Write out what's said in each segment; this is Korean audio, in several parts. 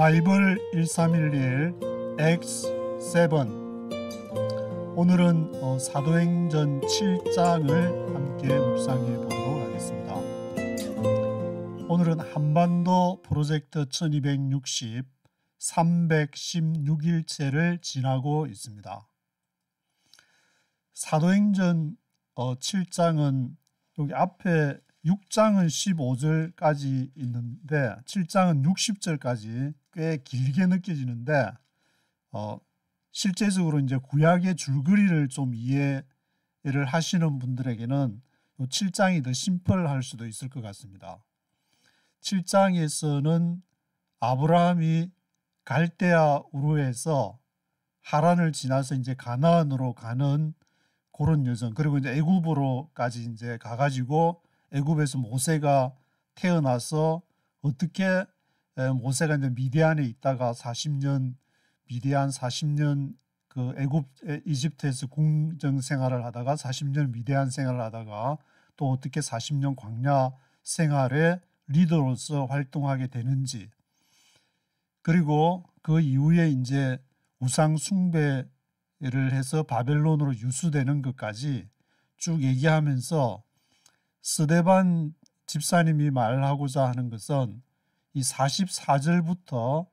바이블 1311 X7. 오늘은 사도행전 7장을 함께 묵상해 보도록 하겠습니다. 오늘은 한반도 프로젝트 1260 316일째를 지나고 있습니다. 사도행전 7장은 여기 앞에 6장은 15절까지 있는데 7장은 60절까지 꽤 길게 느껴지는데 실제적으로 이제 구약의 줄거리를 좀 이해를 하시는 분들에게는 7장이 더 심플할 수도 있을 것 같습니다. 7장에서는 아브라함이 갈대아 우르에서 하란을 지나서 이제 가나안으로 가는 그런 여정, 그리고 이제 애굽으로까지 이제 가가지고 애굽에서 모세가 태어나서 어떻게 모세가 이제 미디안에 있다가 40년 미디안 40년 그 애굽 이집트에서 궁정 생활을 하다가 40년 미디안 생활을 하다가 또 어떻게 40년 광야 생활의 리더로서 활동하게 되는지, 그리고 그 이후에 이제 우상 숭배를 해서 바벨론으로 유수되는 것까지 쭉 얘기하면서 스데반 집사님이 말하고자 하는 것은 이 44절부터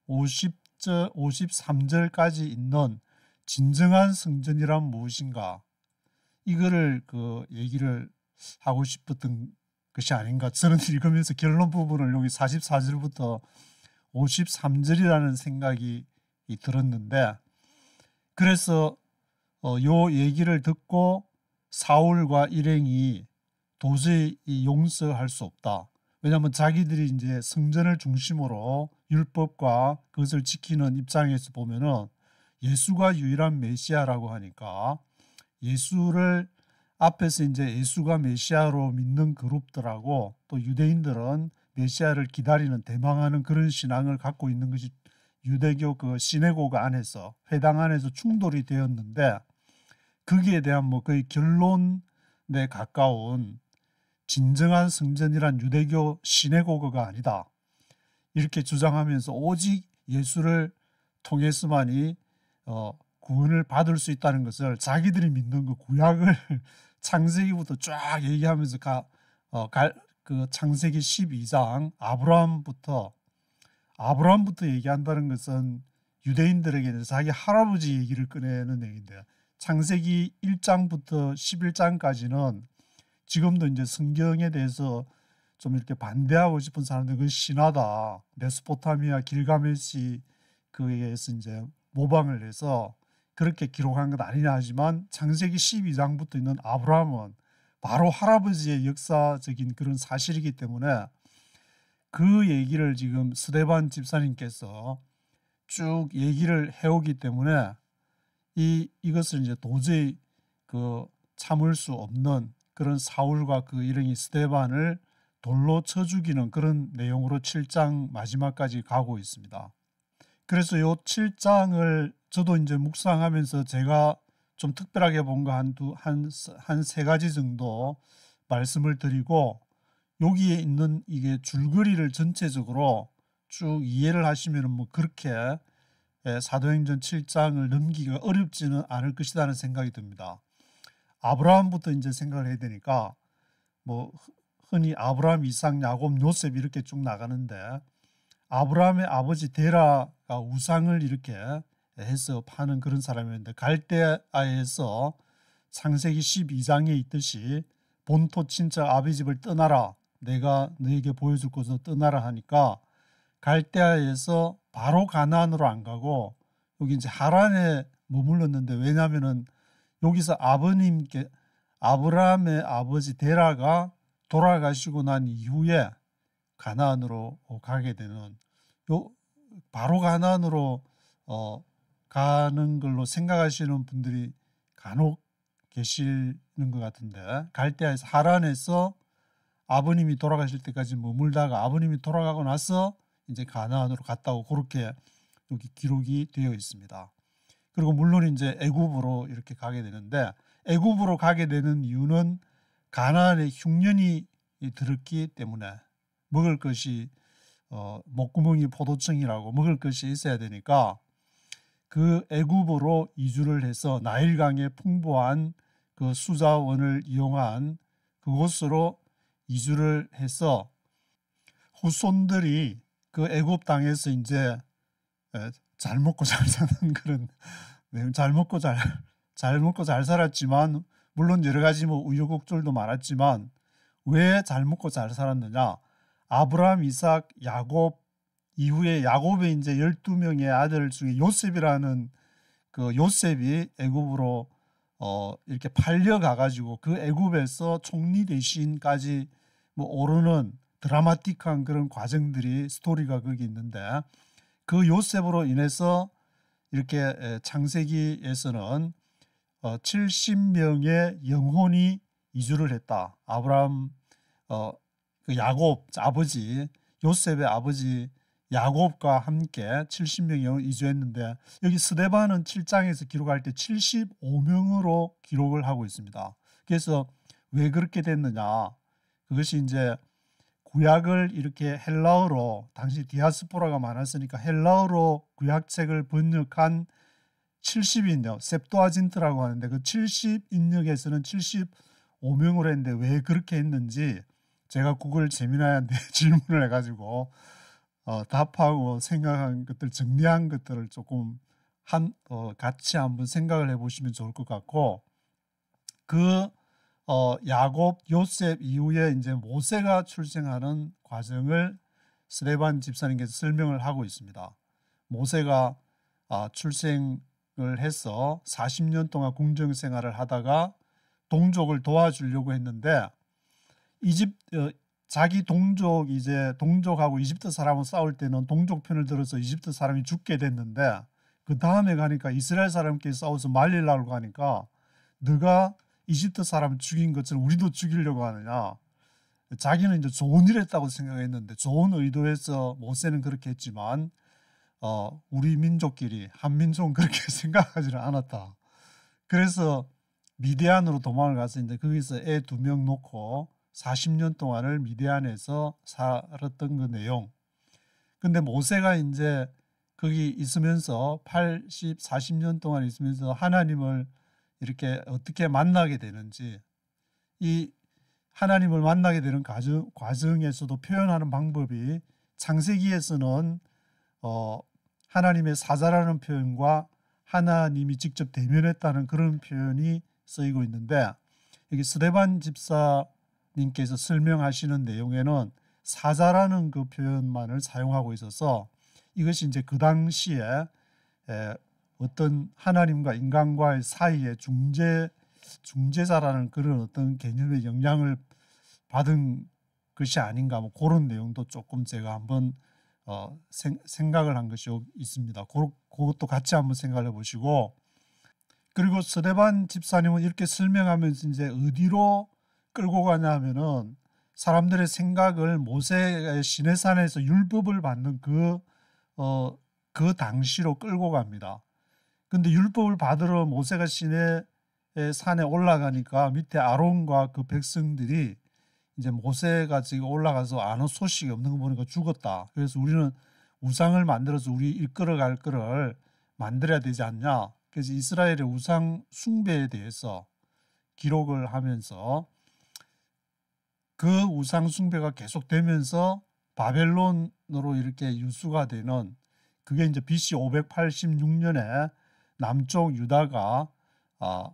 53절까지 있는 진정한 성전이란 무엇인가, 이거를 얘기를 하고 싶었던 것이 아닌가. 저는 읽으면서 결론 부분을 여기 44절부터 53절이라는 생각이 들었는데, 그래서 요 얘기를 듣고 사울과 일행이 도저히 용서할 수 없다. 왜냐하면 자기들이 이제 성전을 중심으로 율법과 그것을 지키는 입장에서 보면은 예수가 유일한 메시아라고 하니까 예수를 앞에서 이제 예수가 메시아로 믿는 그룹들하고 또 유대인들은 메시아를 기다리는 대망하는 그런 신앙을 갖고 있는 것이 유대교 그 시내고가 안에서 회당 안에서 충돌이 되었는데, 거기에 대한 거의 결론에 가까운 진정한 성전이란 유대교 시내고거가 아니다, 이렇게 주장하면서 오직 예수를 통해서만이 구원을 받을 수 있다는 것을 자기들이 믿는 그 구약을 창세기부터 쫙 얘기하면서 그 창세기 12장 아브라함부터 얘기한다는 것은 유대인들에게는 자기 할아버지 얘기를 꺼내는 얘기인데, 창세기 1장부터 11장까지는 지금도 이제 성경에 대해서 좀 이렇게 반대하고 싶은 사람들, 그건 신화다, 메소포타미아 길가메시 그에서 이제 모방을 해서 그렇게 기록한 것 아니냐 하지만, 창세기 12장부터 있는 아브라함은 바로 할아버지의 역사적인 그런 사실이기 때문에 그 얘기를 지금 스데반 집사님께서 쭉 얘기를 해오기 때문에 이것을 이제 도저히 참을 수 없는 그런 사울과 그 일행이 스데반을 돌로 쳐 죽이는 그런 내용으로 7장 마지막까지 가고 있습니다. 그래서 요 7장을 저도 이제 묵상하면서 제가 좀 특별하게 본 거 한 세 가지 정도 말씀을 드리고, 여기에 있는 이게 줄거리를 전체적으로 쭉 이해를 하시면 그렇게 사도행전 7장을 넘기기가 어렵지는 않을 것이라는 생각이 듭니다. 아브라함부터 이제 생각을 해야 되니까 흔히 아브라함, 이삭, 야곱, 요셉 이렇게 쭉 나가는데, 아브라함의 아버지 데라가 우상을 이렇게 해서 파는 그런 사람이었는데, 갈대아에서 창세기 12장에 있듯이 본토 친척 아비집을 떠나라, 내가 너에게 보여줄 곳으로 떠나라 하니까 갈대아에서 바로 가나안으로 안 가고 여기 이제 하란에 머물렀는데, 왜냐하면은 여기서 아브라함의 아버지 데라가 돌아가시고 난 이후에 가나안으로 가게 되는, 바로 가나안으로 가는 걸로 생각하시는 분들이 간혹 계시는 것 같은데, 갈대아에서 하란에서 아버님이 돌아가실 때까지 머물다가 아버님이 돌아가고 나서 이제 가나안으로 갔다고 그렇게 여기 기록이 되어 있습니다. 그리고 물론 이제 애굽으로 이렇게 가게 되는데, 애굽으로 가게 되는 이유는 가나안에 흉년이 들었기 때문에 먹을 것이 목구멍이 포도청이라고 먹을 것이 있어야 되니까 그 애굽으로 이주를 해서 나일강의 풍부한 그 수자원을 이용한 그곳으로 이주를 해서 후손들이 그 애굽 땅에서 이제 잘 먹고 잘 사는 그런 잘 먹고 잘 살았지만 물론 여러 가지 뭐 우여곡절도 많았지만 왜 잘 먹고 잘 살았느냐? 아브라함, 이삭, 야곱 이후에 야곱의 이제 12명의 아들 중에 요셉이라는 그 요셉이 애굽으로 이렇게 팔려가 가지고 그 애굽에서 총리 대신까지 뭐 오르는 드라마틱한 그런 과정들이 스토리가 거기 있는데 그 요셉으로 인해서 이렇게 창세기에서는 70명의 영혼이 이주를 했다. 아브라함 그 야곱 아버지 요셉의 아버지 야곱과 함께 70명이 영혼 이주했는데 여기 스데반은 7장에서 기록할 때 75명으로 기록을 하고 있습니다. 그래서 왜 그렇게 됐느냐? 그것이 이제 구약을 이렇게 헬라어로 당시 디아스포라가 많았으니까 헬라어로 구약책을 번역한 70인역 셉토아진트라고 하는데 그 70인역에서는 75명으로 했는데 왜 그렇게 했는지 제가 구글 제미나이한테 질문을 해가지고 답하고 생각한 것들 정리한 것들을 조금 같이 한번 생각을 해보시면 좋을 것 같고 그 야곱, 요셉 이후에 이제 모세가 출생하는 과정을 스데반 집사님께서 설명을 하고 있습니다. 모세가 출생을 해서 40년 동안 궁정 생활을 하다가 동족을 도와주려고 했는데 자기 동족하고 이집트 사람을 싸울 때는 동족 편을 들어서 이집트 사람이 죽게 됐는데 그 다음에 가니까 이스라엘 사람끼리 싸워서 말리려고 하니까 너가 이집트 사람 죽인 것처럼 우리도 죽이려고 하느냐. 자기는 이제 좋은 일 했다고 생각했는데 좋은 의도에서 모세는 그렇게 했지만 우리 민족끼리 한민족은 그렇게 생각하지는 않았다. 그래서 미디안으로 도망을 가서 이제 거기서 애 2명 놓고 40년 동안을 미디안에서 살았던 그 내용. 근데 모세가 이제 거기 있으면서 40년 동안 있으면서 하나님을 이렇게 어떻게 만나게 되는지 이 하나님을 만나게 되는 과정에서도 표현하는 방법이 창세기에서는 하나님의 사자라는 표현과 하나님이 직접 대면했다는 그런 표현이 쓰이고 있는데 여기 스데반 집사님께서 설명하시는 내용에는 사자라는 그 표현만을 사용하고 있어서 이것이 이제 그 당시에 어떤 하나님과 인간과의 사이에 중재자라는 그런 어떤 개념의 영향을 받은 것이 아닌가 뭐 그런 내용도 조금 제가 한번 생각을 한 것이 있습니다. 그것도 같이 한번 생각해 보시고 그리고 스데반 집사님은 이렇게 설명하면서 이제 어디로 끌고 가냐 하면은 사람들의 생각을 모세의 시내산에서 율법을 받는 그 당시로 끌고 갑니다. 근데 율법을 받으러 모세가 시내 산에 올라가니까 밑에 아론과 그 백성들이 이제 모세가 지금 올라가서 아무 소식이 없는 거 보니까 죽었다. 그래서 우리는 우상을 만들어서 우리 이끌어갈 거를 만들어야 되지 않냐. 그래서 이스라엘의 우상 숭배에 대해서 기록을 하면서 그 우상 숭배가 계속되면서 바벨론으로 이렇게 유수가 되는 그게 이제 BC 586년에 남쪽 유다가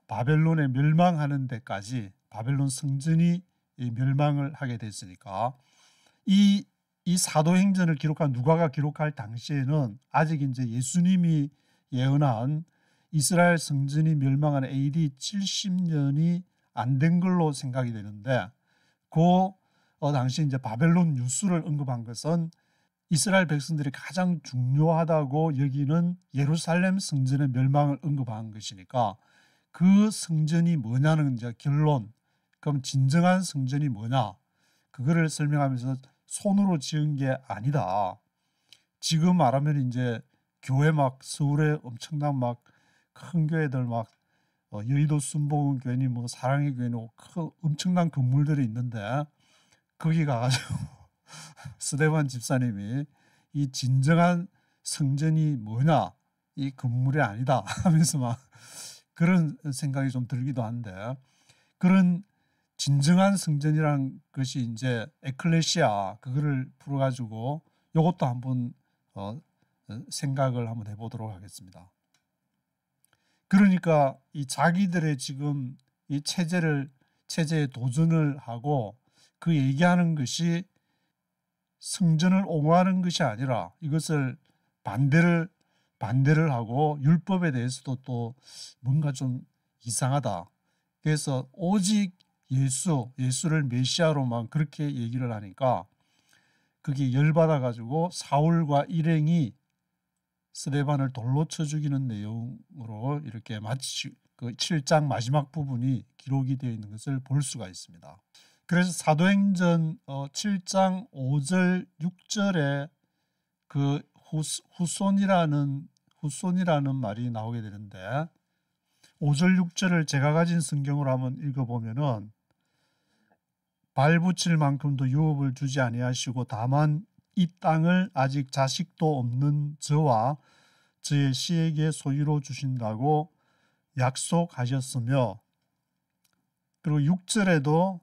바벨론에 멸망하는 데까지 바벨론 성전이 멸망을 하게 됐으니까 이 사도행전을 기록한 누가가 기록할 당시에는 아직 이제 예수님이 예언한 이스라엘 성전이 멸망한 AD 70년이 안 된 걸로 생각이 되는데 그 당시 이제 바벨론 유수를 언급한 것은 이스라엘 백성들이 가장 중요하다고 여기는 예루살렘 성전의 멸망을 언급한 것이니까 그 성전이 뭐냐는 이제 결론. 그럼 진정한 성전이 뭐냐? 그거를 설명하면서 손으로 지은 게 아니다. 지금 말하면 이제 교회 막 서울에 엄청난 막 큰 교회들 막 여의도 순복음 교회니 뭐 사랑의 교회니 엄청난 건물들이 있는데 거기 가가지고 스데반 집사님이 이 진정한 성전이 뭐냐, 이 건물이 아니다 하면서 막 그런 생각이 좀 들기도 한데, 그런 진정한 성전이란 것이 이제 에클레시아, 그거를 풀어가지고 요것도 한번 생각을 한번 해보도록 하겠습니다. 그러니까 이 자기들의 지금 이 체제에 도전을 하고 그 얘기하는 것이 성전을 옹호하는 것이 아니라 이것을 반대를 하고 율법에 대해서도 또 뭔가 좀 이상하다. 그래서 오직 예수를 메시아로만 그렇게 얘기를 하니까 그게 열받아 가지고 사울과 일행이 스데반을 돌로 쳐 죽이는 내용으로 이렇게 마치 그 7장 마지막 부분이 기록이 되어 있는 것을 볼 수가 있습니다. 그래서 사도행전 7장 5절 6절에 그 후손이라는 말이 나오게 되는데, 5절 6절을 제가 가진 성경으로 한번 읽어보면은, 발붙일 만큼도 유업을 주지 아니하시고 다만 이 땅을 아직 자식도 없는 저와 저의 씨에게 소유로 주신다고 약속하셨으며, 그리고 6절에도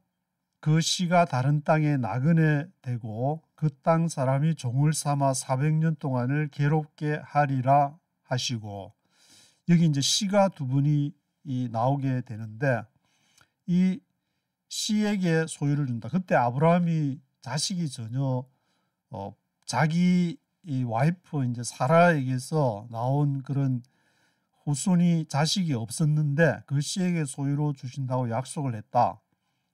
그 씨가 다른 땅에 나그네 되고 그 땅 사람이 종을 삼아 400년 동안을 괴롭게 하리라 하시고, 여기 이제 씨가 두 분이 나오게 되는데, 이 씨에게 소유를 준다. 그때 아브라함이 자식이 전혀 자기 이 와이프 이제 사라에게서 나온 그런 후손이 자식이 없었는데 그 씨에게 소유로 주신다고 약속을 했다.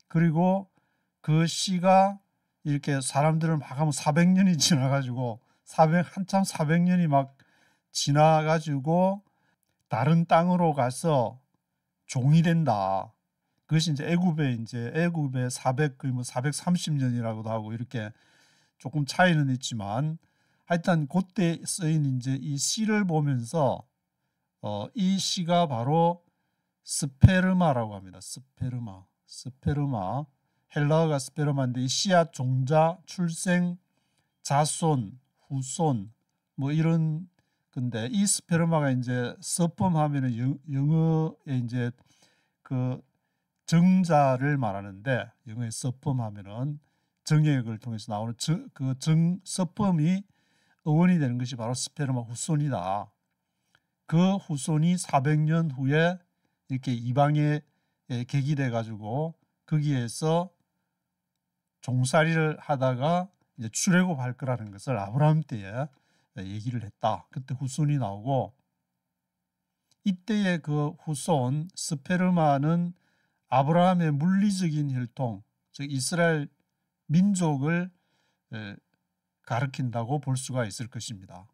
그리고 그 씨가 이렇게 사람들을 막 하면 400년이 지나가지고 한참 400년이 막 지나가지고 다른 땅으로 가서 종이 된다. 그것이 이제 애굽의 430년이라고도 하고 이렇게 조금 차이는 있지만, 하여튼 그때 쓰인 이제 이 씨를 보면서 이 씨가 바로 스페르마라고 합니다. 스페르마. 헬라어가 스페르마인데 이 씨앗, 종자, 출생, 자손, 후손 뭐 이런 건데, 이 스페르마가 이제 서펌 하면은 영어에 이제 그 정자를 말하는데, 영어의 서펌 하면은 정액을 통해서 나오는 서펌이 어원이 되는 것이 바로 스페르마 후손이다. 그 후손이 400년 후에 이렇게 이방에 계기돼 가지고 거기에서 종살이를 하다가 이제 출애굽할 거라는 것을 아브라함 때에 얘기를 했다. 그때 후손이 나오고, 이때의 그 후손 스페르마는 아브라함의 물리적인 혈통, 즉 이스라엘 민족을 가리킨다고 볼 수가 있을 것입니다.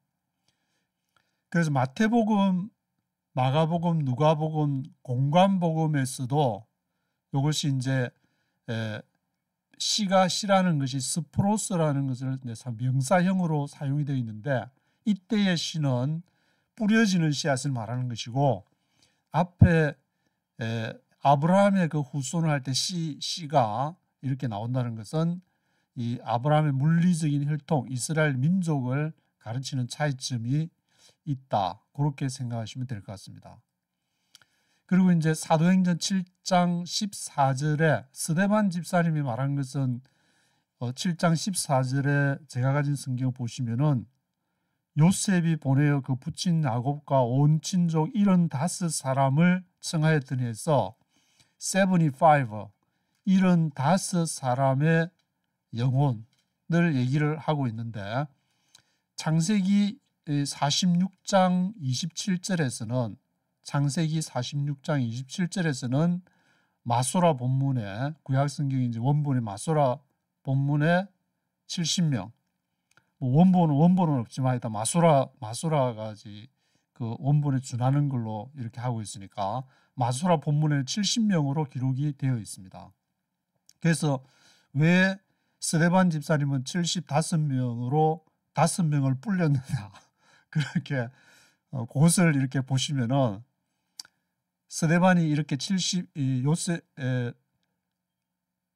그래서 마태복음, 마가복음, 누가복음, 공관복음에서도 이것이 이제 씨라는 것이 스프로스라는 것을 명사형으로 사용이 되어 있는데, 이때의 씨는 뿌려지는 씨앗을 말하는 것이고, 앞에 아브라함의 그 후손을 할 때 씨가 이렇게 나온다는 것은 이 아브라함의 물리적인 혈통, 이스라엘 민족을 가르치는 차이점이 있다. 그렇게 생각하시면 될 것 같습니다. 그리고 이제 사도행전 7장 14절에 스데반 집사님이 말한 것은 7장 14절에 제가 가진 성경 보시면은, 요셉이 보내어 그 부친 야곱과 온 친족 75사람을 청하였더니 해서 75사람의 영혼을 얘기를 하고 있는데, 창세기 46장 27절에서는 마소라 본문에, 구약성경이 이제 원본의 마소라 본문에 70명, 원본은 없지만 일단 마소라가 그 원본에 준하는 걸로 이렇게 하고 있으니까 마소라 본문에 70명으로 기록이 되어 있습니다. 그래서 왜 스데반 집사님은 75명으로 5명을 불렸느냐, 그렇게 그것을 이렇게 보시면은, 스데반이 이렇게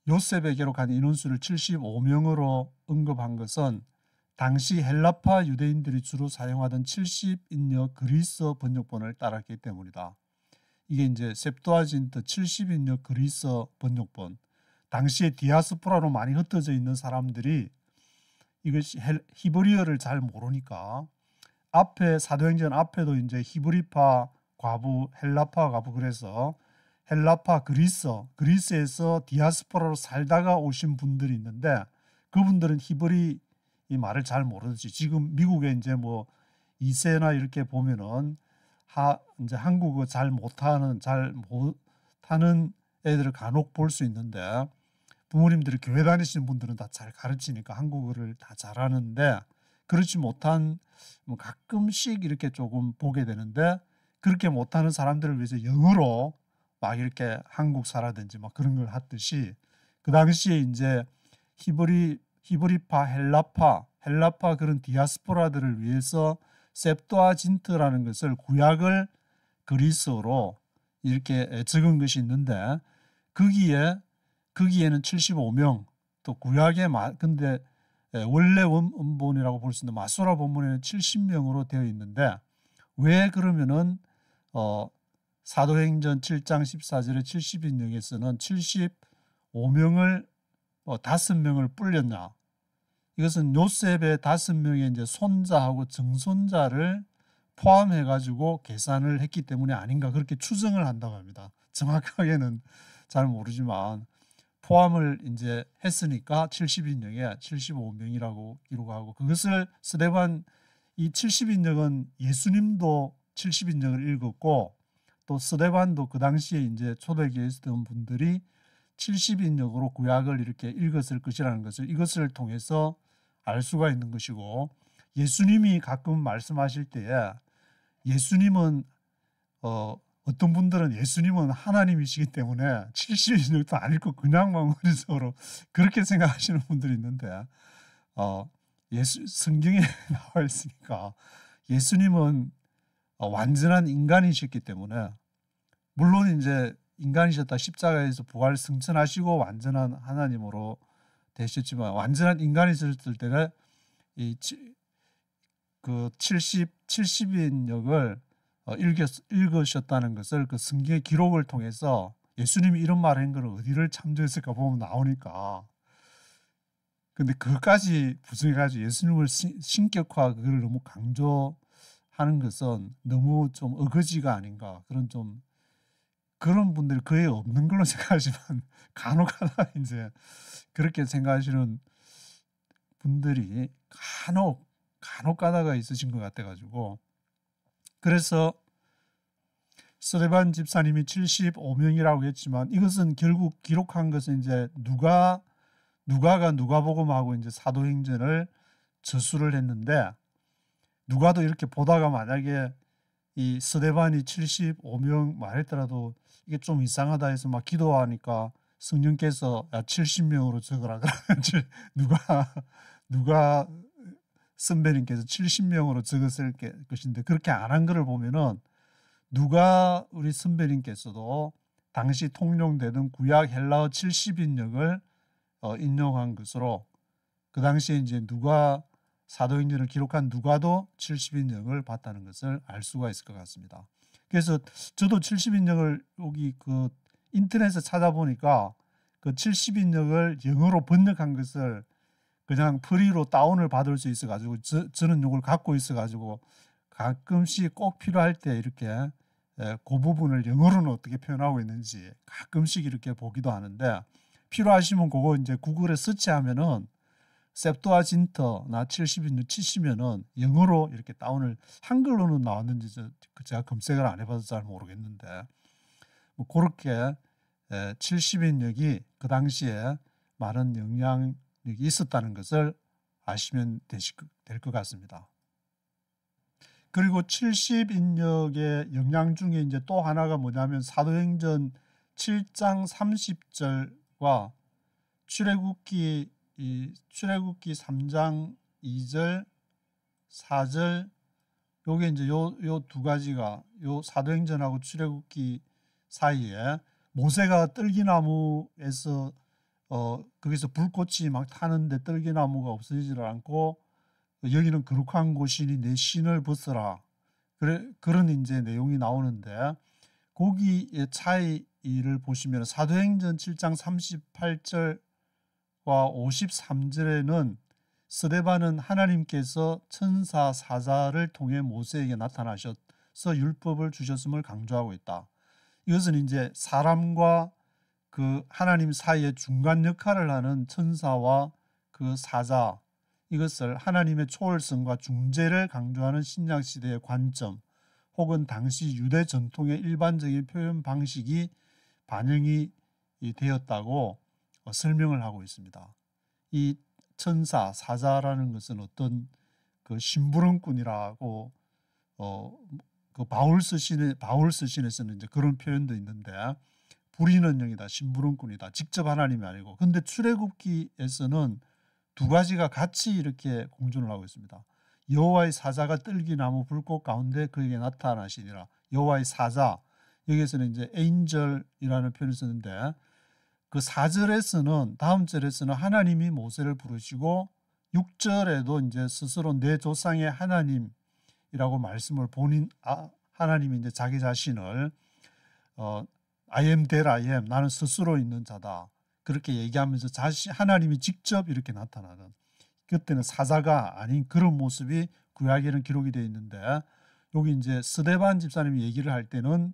요셉에 기록한 인원수를 75명으로 언급한 것은 당시 헬라파 유대인들이 주로 사용하던 70인역 그리스 번역본을 따랐기 때문이다. 이게 이제 셉투아진트 70인역 그리스 번역본. 당시에 디아스포라로 많이 흩어져 있는 사람들이 이것이 히브리어를 잘 모르니까 앞에 사도행전 앞에도 이제 히브리파 과부, 헬라파 과부 그래서 헬라파 그리스에서 디아스포라로 살다가 오신 분들이 있는데 그분들은 히브리 이 말을 잘 모르지. 지금 미국에 이제 뭐 2세나 이렇게 보면은 이제 한국어 잘 못하는 애들을 간혹 볼 수 있는데 부모님들이 교회 다니시는 분들은 다 잘 가르치니까 한국어를 다 잘하는데 그렇지 못한 뭐 가끔씩 이렇게 조금 보게 되는데 그렇게 못하는 사람들을 위해서 영어로 막 이렇게 한국사라든지 막 그런 걸 하듯이 그 당시에 이제 히브리파, 헬라파 그런 디아스포라들을 위해서 셉투아진트라는 것을 구약을 그리스어로 이렇게 적은 것이 있는데 거기에는 75명 또 구약의 근데 원래 원본이라고 볼 수 있는 마소라 본문에는 70명으로 되어 있는데 왜 그러면은 사도행전 7장 14절의 70인역에서는 75명을 5명을 불렸냐? 이것은 요셉의 5명의 이제 손자하고 증손자를 포함해가지고 계산을 했기 때문에 아닌가 그렇게 추정을 한다고 합니다. 정확하게는 잘 모르지만 포함을 이제 했으니까 70인역에 75명이라고 기록하고 그것을 스데반 이 70인역은 예수님도 70인역을 읽었고 또 스데반도 그 당시에 이제 초대교회에 있었던 분들이 70인역으로 구약을 이렇게 읽었을 것이라는 것을 이것을 통해서 알 수가 있는 것이고 예수님이 가끔 말씀하실 때에 예수님은 어떤 분들은 예수님은 하나님이시기 때문에 70인역도 안 읽고 그냥 머릿속으로 그렇게 생각하시는 분들이 있는데 성경에 나와 있으니까 예수님은 완전한 인간이셨기 때문에 물론 이제 인간이셨다 십자가에서 부활 승천하시고 완전한 하나님으로 되셨지만 완전한 인간이셨을 때는 그 70인역을 읽으셨다는 것을 그 성경의 기록을 통해서 예수님이 이런 말을 한 것을 어디를 참조했을까 보면 나오니까 근데 그것까지 부정해가지고 예수님을 신격화 그걸 너무 강조하는 것은 너무 좀 어거지가 아닌가 그런 분들이 거의 없는 걸로 생각하지만 간혹하다 이제 그렇게 생각하시는 분들이 간혹 가다가 있으신 것 같아가지고 그래서 스데반 집사님이 75명이라고 했지만 이것은 결국 기록한 것은 이제 누가가 누가복음하고 이제 사도행전을 저수를 했는데 누가도 이렇게 보다가 만약에 이 스데반이 75명 말했더라도 이게 좀 이상하다 해서 막 기도하니까 성령께서 70명으로 적으라 그러면 누가 선배님께서 70명으로 적었을 것인데 그렇게 안 한 거를 보면은 누가 우리 선배님께서도 당시 통용되던 구약 헬라어 70인역을 인용한 것으로 그 당시에 이제 누가 사도행전을 기록한 누가도 70인역을 봤다는 것을 알 수가 있을 것 같습니다. 그래서 저도 70인역을 여기 그 인터넷에 찾아보니까 그 70인역을 영어로 번역한 것을 그냥 프리로 다운을 받을 수 있어가지고 저는 이걸 갖고 있어가지고 가끔씩 꼭 필요할 때 이렇게 그 부분을 영어로는 어떻게 표현하고 있는지 가끔씩 이렇게 보기도 하는데 필요하시면 그거 이제 구글에 서치하면은 셉투아진트나 70인역 치시면은 영어로 이렇게 다운을 한글로는 나왔는지 제가 검색을 안 해봐서 잘 모르겠는데 뭐 그렇게 70인역이 그 당시에 많은 영향력이 있었다는 것을 아시면 될 것 같습니다. 그리고 70인역의 영향 중에 이제 또 하나가 뭐냐면 사도행전 7장 30절과 출애굽기 3장 2절 4절 요게 이제 요 두 가지가 요 사도행전하고 출애굽기 사이에 모세가 떨기나무에서 거기서 불꽃이 막 타는데 떨기나무가 없어지질 않고 여기는 거룩한 곳이니 내 신을 벗어라. 그런 이제 내용이 나오는데 거기의 차이를 보시면 사도행전 7장 38절과 53절에는 스데반은 하나님께서 천사 사자를 통해 모세에게 나타나셔서 율법을 주셨음을 강조하고 있다. 이것은 이제 사람과 그 하나님 사이의 중간 역할을 하는 천사와 그 사자, 이것을 하나님의 초월성과 중재를 강조하는 신약시대의 관점 혹은 당시 유대 전통의 일반적인 표현 방식이 반영이 되었다고 설명을 하고 있습니다. 이 천사, 사자라는 것은 어떤 그 심부름꾼이라고 그 바울 서신에서는 이제 그런 표현도 있는데 불의는 영이다, 심부름꾼이다. 직접 하나님이 아니고. 근데 출애굽기에서는 두 가지가 같이 이렇게 공존을 하고 있습니다. 여호와의 사자가 떨기나무 불꽃 가운데 그에게 나타나시니라. 여호와의 사자, 여기에서는 이제 에인절이라는 표현을 쓰는데 그 4절에서는 다음 절에서는 하나님이 모세를 부르시고 6절에도 이제 스스로 내 조상의 하나님이라고 말씀을 하나님이 이제 자기 자신을 I am that I am, 나는 스스로 있는 자다. 그렇게 얘기하면서 하나님이 직접 이렇게 나타나는, 그때는 사자가 아닌 그런 모습이 구약에는 기록이 되어 있는데 여기 이제 스데반 집사님이 얘기를 할 때는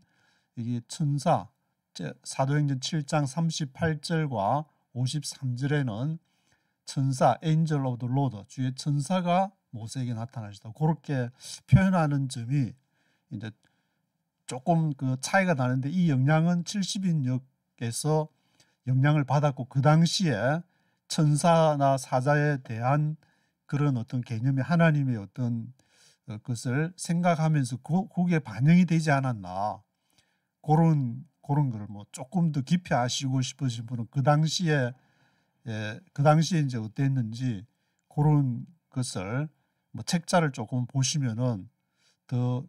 이게 천사, 사도행전 7장 38절과 53절에는 천사, angel of the Lord, 주의 천사가 모세에게 나타나시다. 그렇게 표현하는 점이 이제 조금 그 차이가 나는데 이 영향은 70인역에서 영향을 받았고 그 당시에 천사나 사자에 대한 그런 어떤 개념이 하나님의 어떤 것을 생각하면서 거기에 반영이 되지 않았나, 그런 거를 뭐 조금 더 깊이 아시고 싶으신 분은 그 당시에 이제 어땠는지 그런 것을 뭐 책자를 조금 보시면은 더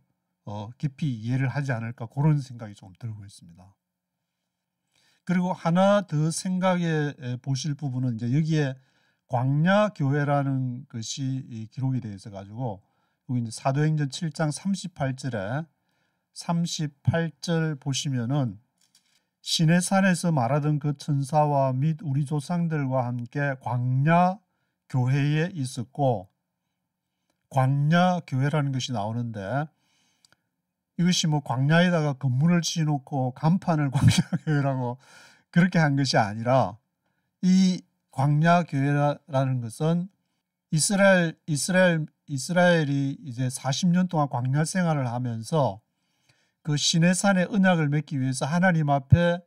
깊이 이해를 하지 않을까, 그런 생각이 좀 들고 있습니다. 그리고 하나 더 생각해 보실 부분은 이제 여기에 광야 교회라는 것이 기록이 되어 있어 가지고 여기 이제 사도행전 7장 38절 보시면은 시내산에서 말하던 그 천사와 및 우리 조상들과 함께 광야 교회에 있었고, 광야 교회라는 것이 나오는데 이것이 뭐 광야에다가 건물을 지어놓고 간판을 광야교회라고 그렇게 한 것이 아니라 이 광야교회라는 것은 이스라엘이 이제 40년 동안 광야 생활을 하면서 그 시내산의 언약을 맺기 위해서 하나님 앞에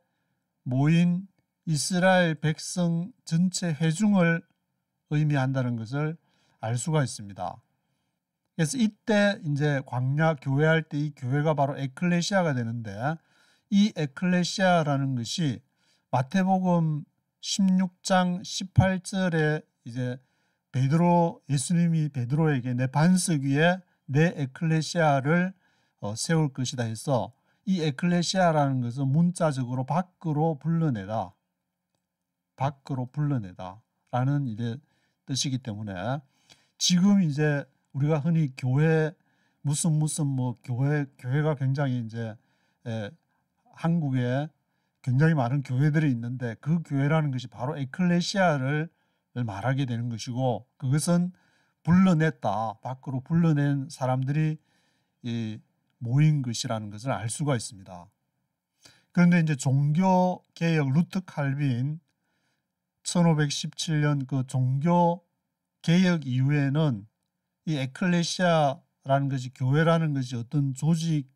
모인 이스라엘 백성 전체 회중을 의미한다는 것을 알 수가 있습니다. 그래서 이때 이제 광야 교회할 때 이 교회가 바로 에클레시아가 되는데 이 에클레시아라는 것이 마태복음 16장 18절에 이제 예수님이 베드로에게 내 반석 위에 내 에클레시아를 세울 것이다 해서 이 에클레시아라는 것은 문자적으로 밖으로 불러내다 라는 이제 뜻이기 때문에 지금 이제 우리가 흔히 교회 무슨 뭐 교회가 굉장히 이제 한국에 굉장히 많은 교회들이 있는데 그 교회라는 것이 바로 에클레시아를 말하게 되는 것이고, 그것은 밖으로 불러낸 사람들이 모인 것이라는 것을 알 수가 있습니다. 그런데 이제 종교개혁 루트 칼빈 1517년 그 종교개혁 이후에는 이 에클레시아라는 것이, 교회라는 것이 어떤 조직이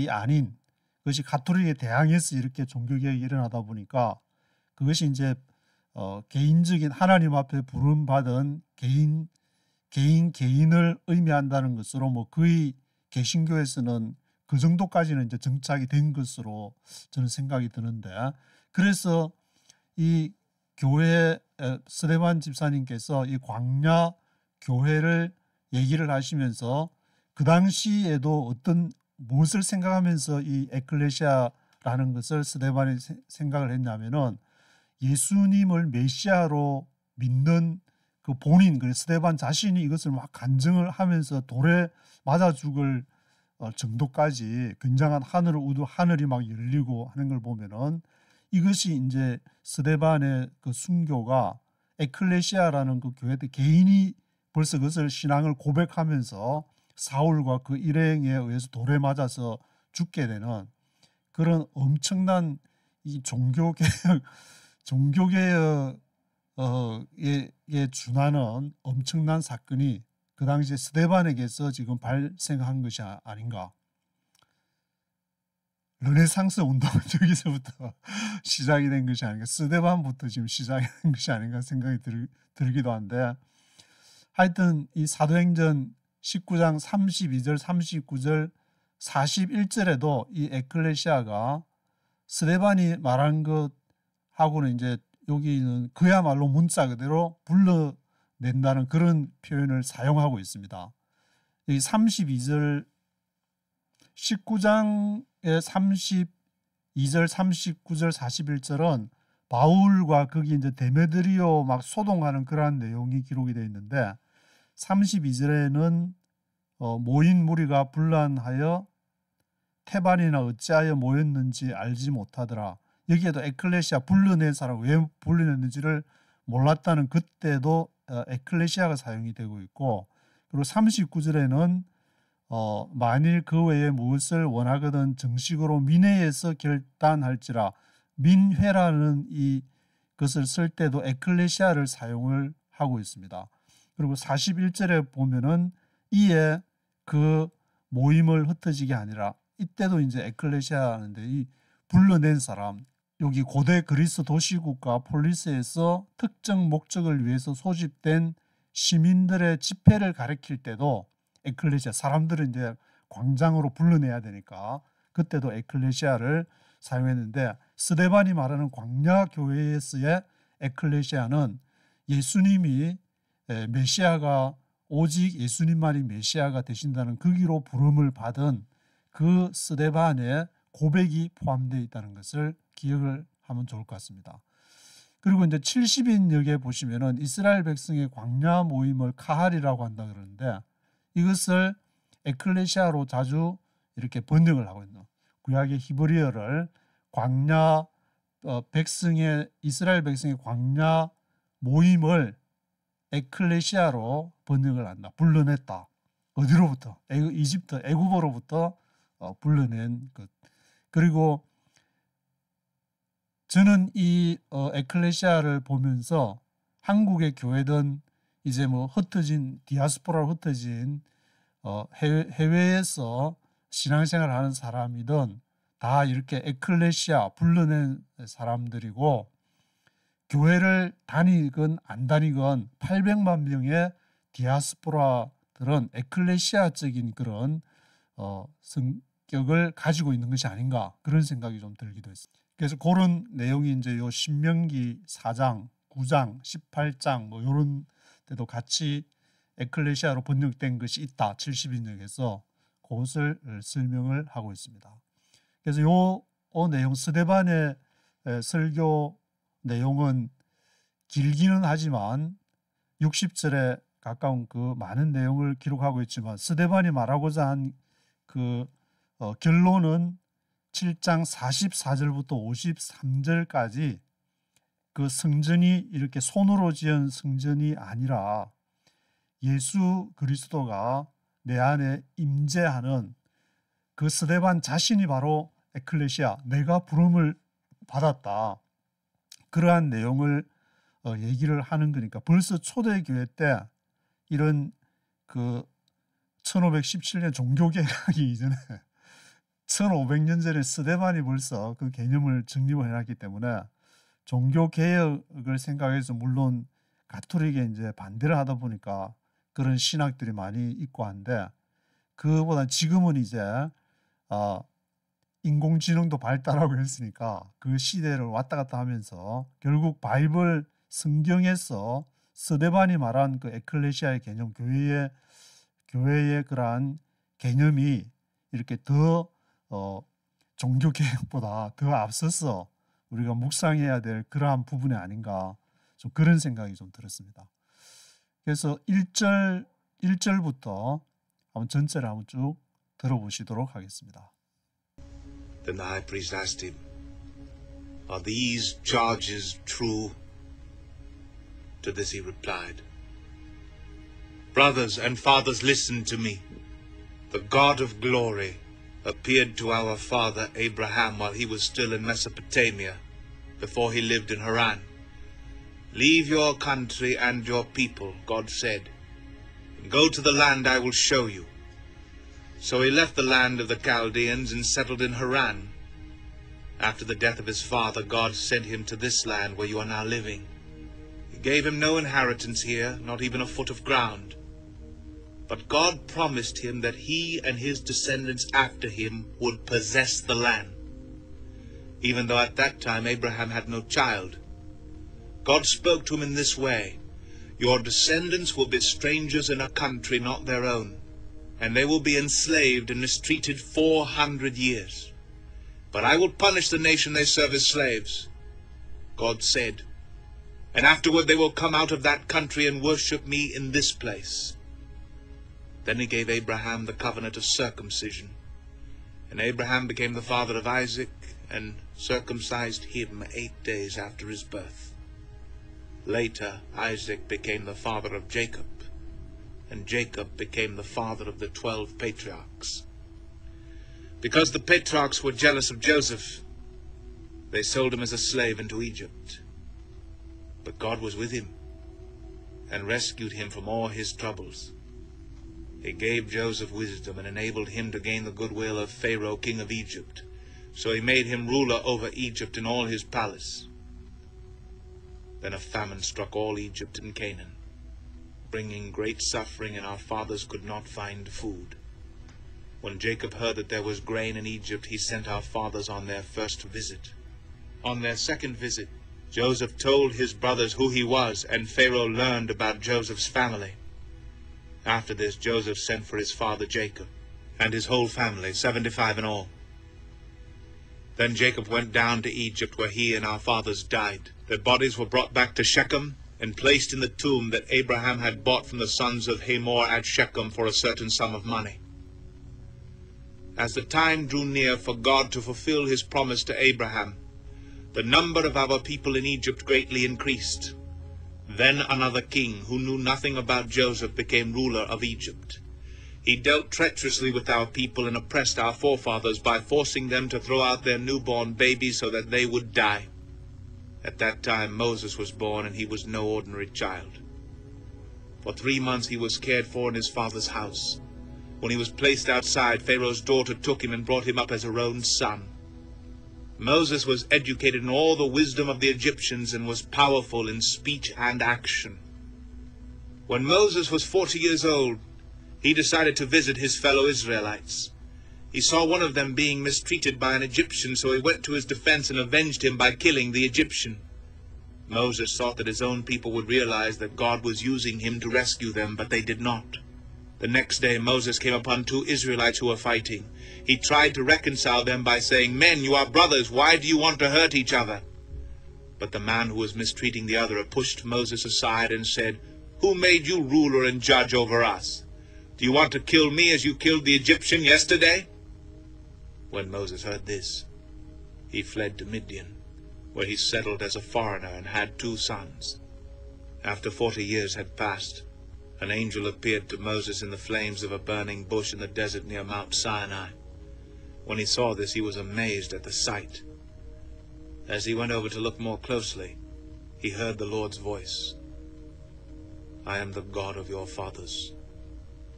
아닌 그것이 가톨릭에 대항해서 이렇게 종교개혁이 일어나다 보니까 그것이 이제 개인적인 하나님 앞에 부름받은 개인을 의미한다는 것으로 뭐 거의 개신교에서는 그 정도까지는 이제 정착이 된 것으로 저는 생각이 드는데, 그래서 이 교회 스데반 집사님께서 이 광야 교회를 얘기를 하시면서 그 당시에도 무엇을 생각하면서 이 에클레시아라는 것을 스데반이 생각을 했냐면은 예수님을 메시아로 믿는 그 본인, 그 스데반 자신이 이것을 막 간증을 하면서 돌에 맞아 죽을 정도까지 굉장한 하늘이 막 열리고 하는 걸 보면은 이것이 이제 스데반의 그 순교가 에클레시아라는 그 교회 개인이 벌써 그것을 신앙을 고백하면서 사울과 그 일행에 의해서 돌에 맞아서 죽게 되는 그런 엄청난 이 종교개혁에 준하는 엄청난 사건이 그 당시에 스데반에게서 지금 발생한 것이 아닌가. 르네상스 운동은 저기서부터 시작이 된 것이 아닌가. 스데반부터 지금 시작이 된 것이 아닌가 생각이 들기도 한데, 하여튼 이 사도행전 19장 32절, 39절, 41절에도 이 에클레시아가 스데반이 말한 것하고는 이제 여기는 그야말로 문자 그대로 불러낸다는 그런 표현을 사용하고 있습니다. 이 32절 19장의 32절, 39절, 41절은 바울과 거기 이제 데메드리오 막 소동하는 그러한 내용이 기록이 되어 있는데 32절에는 모인 무리가 분란하여 태반이나 어찌하여 모였는지 알지 못하더라. 여기에도 에클레시아 불러낸 사람 왜 불러냈는지를 몰랐다는 그때도 에클레시아가 사용이 되고 있고, 그리고 39절에는 만일 그 외에 무엇을 원하거든 정식으로 민회에서 결단할지라. 민회라는 이것을 쓸 때도 에클레시아를 사용을 하고 있습니다. 그리고 41절에 보면은 이에 그 모임을 흩어지게 아니라, 이때도 이제 에클레시아 하는데 이 불러낸 사람, 여기 고대 그리스 도시국가 폴리스에서 특정 목적을 위해서 소집된 시민들의 집회를 가리킬 때도 에클레시아, 사람들은 이제 광장으로 불러내야 되니까 그때도 에클레시아를 사용했는데, 스데반이 말하는 광야 교회에서의 에클레시아는 예수님이 메시아가, 오직 예수님만이 메시아가 되신다는 거기로 부름을 받은 그 스데반의 고백이 포함되어 있다는 것을 기억을 하면 좋을 것 같습니다. 그리고 이제 70인역에 보시면은 이스라엘 백성의 광야 모임을 카할이라고 한다 그러는데, 이것을 에클레시아로 자주 이렇게 번역을 하고 있는, 구약의 히브리어를 광야 이스라엘 백성의 광야 모임을 에클레시아로 번역을 한다. 불러냈다. 어디로부터? 이집트, 애굽으로부터 불러낸 것. 그리고 저는 이 에클레시아를 보면서 한국의 교회든 이제 뭐 흩어진 디아스포라로 흩어진 해외에서 신앙생활을 하는 사람이든 다 이렇게 에클레시아 불러낸 사람들이고, 교회를 다니건 안 다니건 800만 명의 디아스포라들은 에클레시아적인 그런 성격을 가지고 있는 것이 아닌가, 그런 생각이 좀 들기도 했습니다. 그래서 그런 내용이 이제 요 신명기 4장, 9장, 18장 뭐 요런 때도 같이 에클레시아로 번역된 것이 있다. 70인역에서 그것을 설명을 하고 있습니다. 그래서 요 내용, 스데반의 설교 내용은 길기는 하지만 60절에 가까운 그 많은 내용을 기록하고 있지만, 스데반이 말하고자 한 그 결론은 7장 44절부터 53절까지 그 성전이 이렇게 손으로 지은 성전이 아니라 예수 그리스도가 내 안에 임재하는 그 스데반 자신이 바로 에클레시아, 내가 부름을 받았다. 그러한 내용을 얘기를 하는 거니까, 벌써 초대교회 때 이런 그 1517년 종교개혁하기 이전에 1500년 전에 스데반이 벌써 그 개념을 정립을 해놨기 때문에 종교개혁을 생각해서, 물론 가톨릭에 이제 반대를 하다 보니까 그런 신학들이 많이 있고 한데, 그보다 지금은 이제 인공지능도 발달하고 했으니까 그 시대를 왔다 갔다 하면서 결국 바이블 성경에서 스데반이 말한 그 에클레시아의 개념, 교회의 그러한 개념이 이렇게 더 종교개혁보다 더 앞서서 우리가 묵상해야 될 그러한 부분이 아닌가, 좀 그런 생각이 좀 들었습니다. 그래서 1절부터 한번 전체를 한번 쭉 들어보시도록 하겠습니다. Then the high priest asked him, Are these charges true? To this he replied, Brothers and fathers, listen to me. The God of glory appeared to our father Abraham while he was still in Mesopotamia, before he lived in Haran. Leave your country and your people, God said, and go to the land I will show you. So he left the land of the Chaldeans and settled in Haran. After the death of his father, God sent him to this land where you are now living. He gave him no inheritance here, not even a foot of ground. But God promised him that he and his descendants after him would possess the land, even though at that time Abraham had no child. God spoke to him in this way, Your descendants will be strangers in a country not their own, and they will be enslaved and mistreated 400 years. But I will punish the nation they serve as slaves. God said, and afterward they will come out of that country and worship me in this place. Then he gave Abraham the covenant of circumcision. And Abraham became the father of Isaac, and circumcised him 8 days after his birth. Later Isaac became the father of Jacob, and Jacob became the father of the 12 patriarchs. Because the patriarchs were jealous of Joseph, they sold him as a slave into Egypt. But God was with him, and rescued him from all his troubles. He gave Joseph wisdom and enabled him to gain the goodwill of Pharaoh, king of Egypt. So he made him ruler over Egypt and all his palace. Then a famine struck all Egypt and Canaan, bringing great suffering, and our fathers could not find food. When Jacob heard that there was grain in Egypt, he sent our fathers on their first visit. On their second visit, Joseph told his brothers who he was, and Pharaoh learned about Joseph's family. After this, Joseph sent for his father Jacob, and his whole family, 75 in all. Then Jacob went down to Egypt, where he and our fathers died. Their bodies were brought back to Shechem, and placed in the tomb that Abraham had bought from the sons of Hamor at Shechem for a certain sum of money. As the time drew near for God to fulfill his promise to Abraham, the number of our people in Egypt greatly increased. Then another king, who knew nothing about Joseph, became ruler of Egypt. He dealt treacherously with our people and oppressed our forefathers by forcing them to throw out their newborn babies so that they would die. At that time Moses was born, and he was no ordinary child. For 3 months he was cared for in his father's house. When he was placed outside, Pharaoh's daughter took him and brought him up as her own son. Moses was educated in all the wisdom of the Egyptians, and was powerful in speech and action. When Moses was 40 years old, he decided to visit his fellow Israelites. He saw one of them being mistreated by an Egyptian, so he went to his defense and avenged him by killing the Egyptian. Moses thought that his own people would realize that God was using him to rescue them, but they did not. The next day Moses came upon 2 Israelites who were fighting. He tried to reconcile them by saying, "Men, you are brothers. Why do you want to hurt each other?" But the man who was mistreating the other pushed Moses aside and said, "Who made you ruler and judge over us? Do you want to kill me as you killed the Egyptian yesterday?" When Moses heard this, he fled to Midian, where he settled as a foreigner and had 2 sons. After 40 years had passed, an angel appeared to Moses in the flames of a burning bush in the desert near Mount Sinai. When he saw this, he was amazed at the sight. As he went over to look more closely, he heard the Lord's voice. "I am the God of your fathers,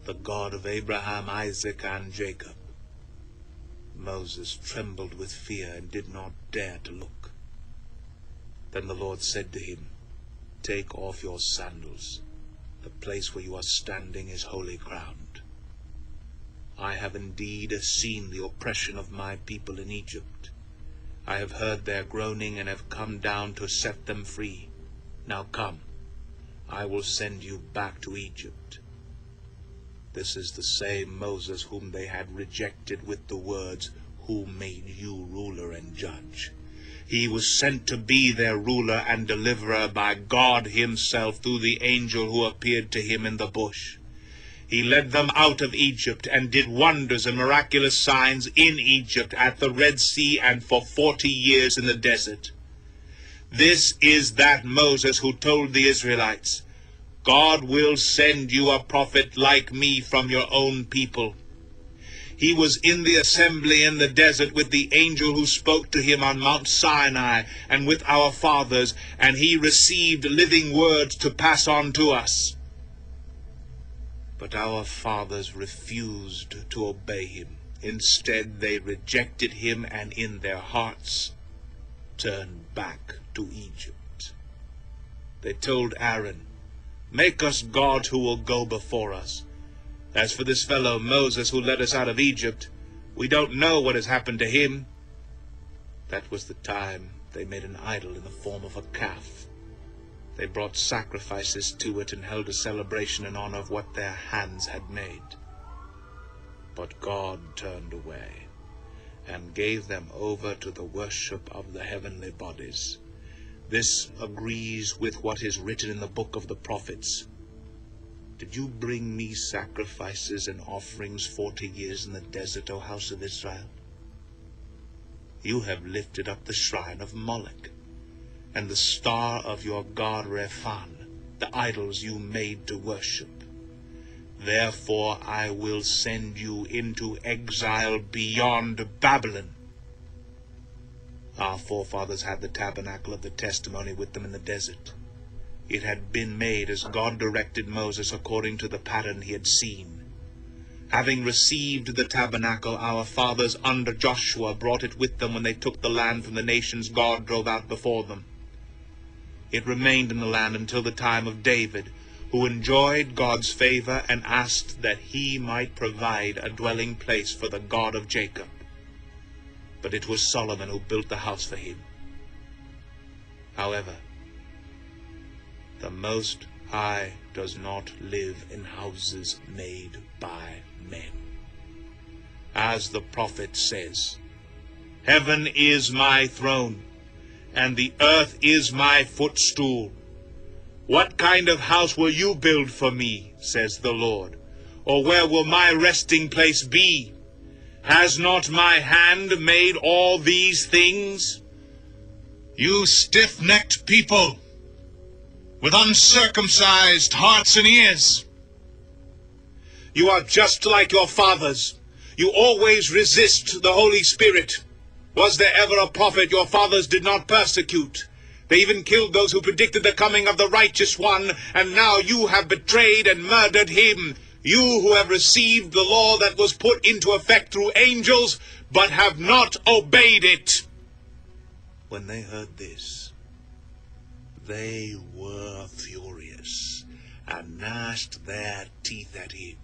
the God of Abraham, Isaac, and Jacob." Moses trembled with fear and did not dare to look. Then the Lord said to him, "Take off your sandals. The place where you are standing is holy ground. I have indeed seen the oppression of my people in Egypt. I have heard their groaning and have come down to set them free. Now come, I will send you back to Egypt." This is the same Moses whom they had rejected with the words, "Who made you ruler and judge?" He was sent to be their ruler and deliverer by God himself through the angel who appeared to him in the bush. He led them out of Egypt and did wonders and miraculous signs in Egypt, at the Red Sea, and for 40 years in the desert. This is that Moses who told the Israelites, God will send you a prophet like me from your own people. He was in the assembly in the desert with the angel who spoke to him on Mount Sinai and with our fathers, and he received living words to pass on to us. But our fathers refused to obey him. Instead, they rejected him and in their hearts turned back to Egypt. They told Aaron, make us gods who will go before us. As for this fellow Moses who led us out of Egypt, we don't know what has happened to him. That was the time they made an idol in the form of a calf. They brought sacrifices to it and held a celebration in honor of what their hands had made. But God turned away and gave them over to the worship of the heavenly bodies. This agrees with what is written in the book of the prophets. Did you bring me sacrifices and offerings 40 years in the desert, O house of Israel? You have lifted up the shrine of Moloch, and the star of your god Rephan, the idols you made to worship. Therefore I will send you into exile beyond Babylon. Our forefathers had the tabernacle of the testimony with them in the desert. It had been made as God directed Moses according to the pattern he had seen. Having received the tabernacle, our fathers under Joshua brought it with them when they took the land from the nations God drove out before them. It remained in the land until the time of David, who enjoyed God's favor and asked that he might provide a dwelling place for the God of Jacob. But it was Solomon who built the house for him. However, the Most High does not live in houses made by men. As the prophet says, heaven is my throne, and the earth is my footstool. What kind of house will you build for me, says the Lord? Or where will my resting place be? Has not my hand made all these things? You stiff-necked people, with uncircumcised hearts and ears. You are just like your fathers. You always resist the Holy Spirit. Was there ever a prophet your fathers did not persecute? They even killed those who predicted the coming of the righteous one, and now you have betrayed and murdered him. You who have received the law that was put into effect through angels, but have not obeyed it. When they heard this, they were furious and gnashed their teeth at him.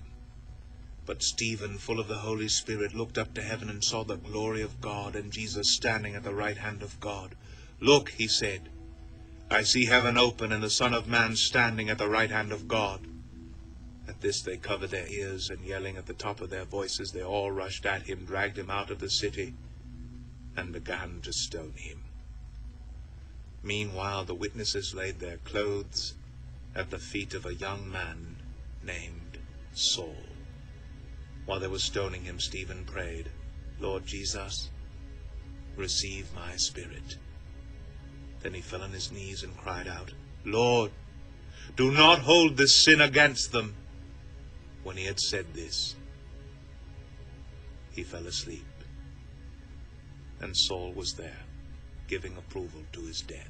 But Stephen, full of the Holy Spirit, looked up to heaven and saw the glory of God and Jesus standing at the right hand of God. Look, he said, I see heaven open and the Son of Man standing at the right hand of God. At this they covered their ears, and yelling at the top of their voices, they all rushed at him, dragged him out of the city, and began to stone him. Meanwhile the witnesses laid their clothes at the feet of a young man named Saul. While they were stoning him, Stephen prayed, Lord Jesus, receive my spirit. Then he fell on his knees and cried out, Lord, do not hold this sin against them. When he had said this, he fell asleep, and Saul was there, giving approval to his death.